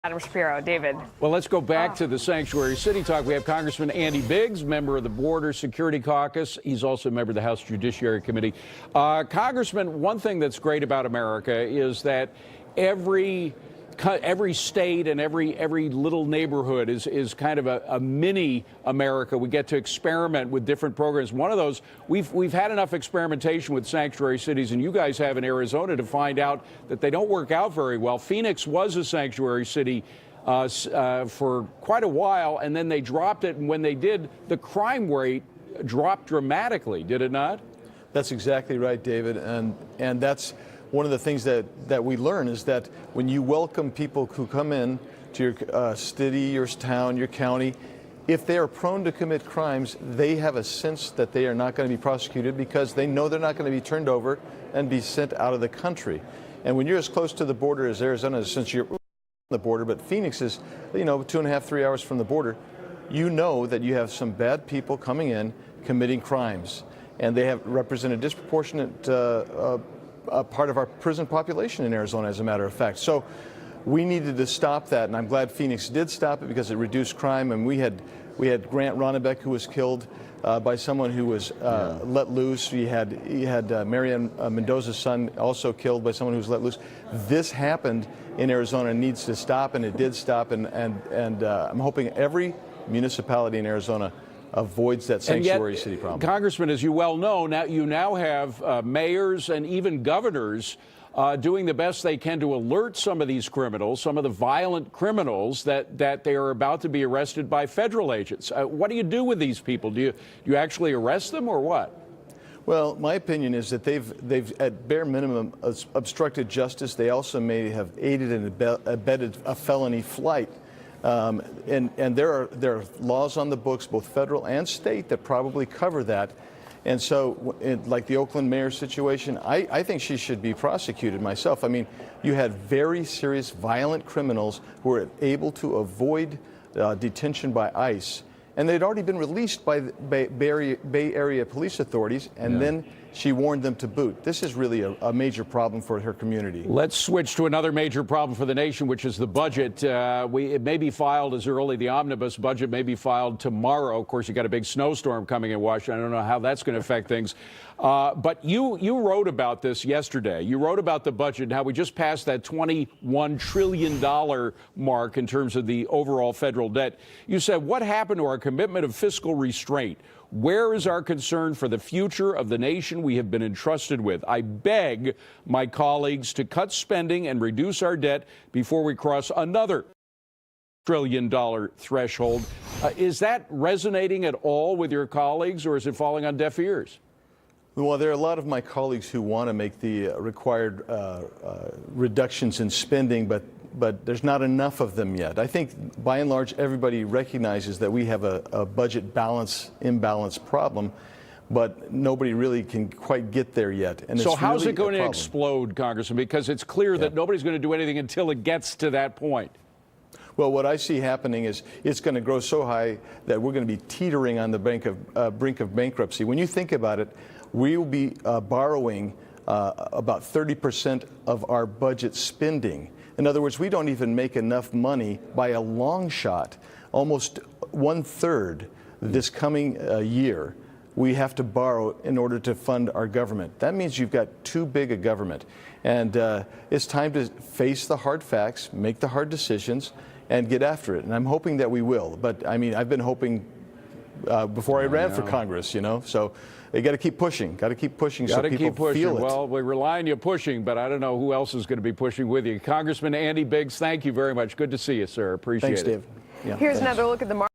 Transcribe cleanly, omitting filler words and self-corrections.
Adam Shapiro. David. Well, let's go back to the sanctuary city talk. We have Congressman Andy Biggs, member of the Border Security Caucus. He's also a member of the House Judiciary Committee. Congressman, one thing that's great about America is that every state and every little neighborhood is kind of a mini America. We get to experiment with different programs. One of those, we've had enough experimentation with sanctuary cities, and you guys have in Arizona, to find out that they don't work out very well. Phoenix was a sanctuary city for quite a while, and then they dropped it. And when they did, the crime rate dropped dramatically, did it not? That's exactly right, David. And that's one of the things that we learn, is that when you welcome people who come in to your city, your town, your county, if they are prone to commit crimes, they have a sense that they are not going to be prosecuted because they know they're not going to be turned over and be sent out of the country. And when you're as close to the border as Arizona, since you're on the border, but Phoenix is, 2.5, 3 hours from the border, you know that you have some bad people coming in committing crimes, and they have represent a disproportionate part of our prison population in Arizona, as a matter of fact. So we needed to stop that, and I'm glad Phoenix did stop it because it reduced crime. And we had Grant Ronnebeck, who was killed by someone who was let loose. You had Marianne Mendoza's son also killed by someone who was let loose. This happened in Arizona and needs to stop, and it did stop. And I'm hoping every municipality in Arizona avoids that sanctuary city problem. Congressman, as you well know, you now have mayors and even governors doing the best they can to alert some of these criminals, some of the violent criminals, that they are about to be arrested by federal agents. What do you do with these people? Do you actually arrest them, or what? Well, my opinion is that they've at bare minimum obstructed justice. They also may have aided and abetted a felony flight. And there are laws on the books, both federal and state, that probably cover that. And so, like the Oakland mayor situation, I think she should be prosecuted myself. I mean, you had very serious violent criminals who were able to avoid detention by ICE, and they'd already been released by the Bay Area police authorities, and then she warned them to boot. This is really a major problem for her community. Let's switch to another major problem for the nation, which is the budget. It may be filed as early. The omnibus budget may be filed tomorrow. Of course, you got a big snowstorm coming in Washington. I don't know how that's going to affect things. But you wrote about this yesterday. You wrote about the budget and how we just passed that $21 trillion mark in terms of the overall federal debt. You said, what happened to our commitment of fiscal restraint? Where is our concern for the future of the nation we have been entrusted with? I beg my colleagues to cut spending and reduce our debt before we cross another $1 trillion threshold. Is that resonating at all with your colleagues, or is it falling on deaf ears? Well, there are a lot of my colleagues who want to make the required reductions in spending, but there's not enough of them yet. I think, by and large, everybody recognizes that we have a budget imbalance problem, but nobody really can quite get there yet. And so how's it going to explode, Congressman? Because it's clear that nobody's going to do anything until it gets to that point. Well, what I see happening is it's going to grow so high that we're going to be teetering on the brink of bankruptcy. When you think about it, we will be borrowing about 30% of our budget spending. In other words, we don't even make enough money by a long shot. Almost 1/3 this coming year, we have to borrow in order to fund our government. That means you've got too big a government. And it's time to face the hard facts, make the hard decisions, and get after it. And I'm hoping that we will. But, I mean, I've been hoping before I ran for Congress, So you got to keep pushing. Got to keep pushing so people feel it. Well, we rely on you pushing, but I don't know who else is going to be pushing with you. Congressman Andy Biggs, thank you very much. Good to see you, sir. Appreciate it. Thanks, Dave. Here's another look at the market.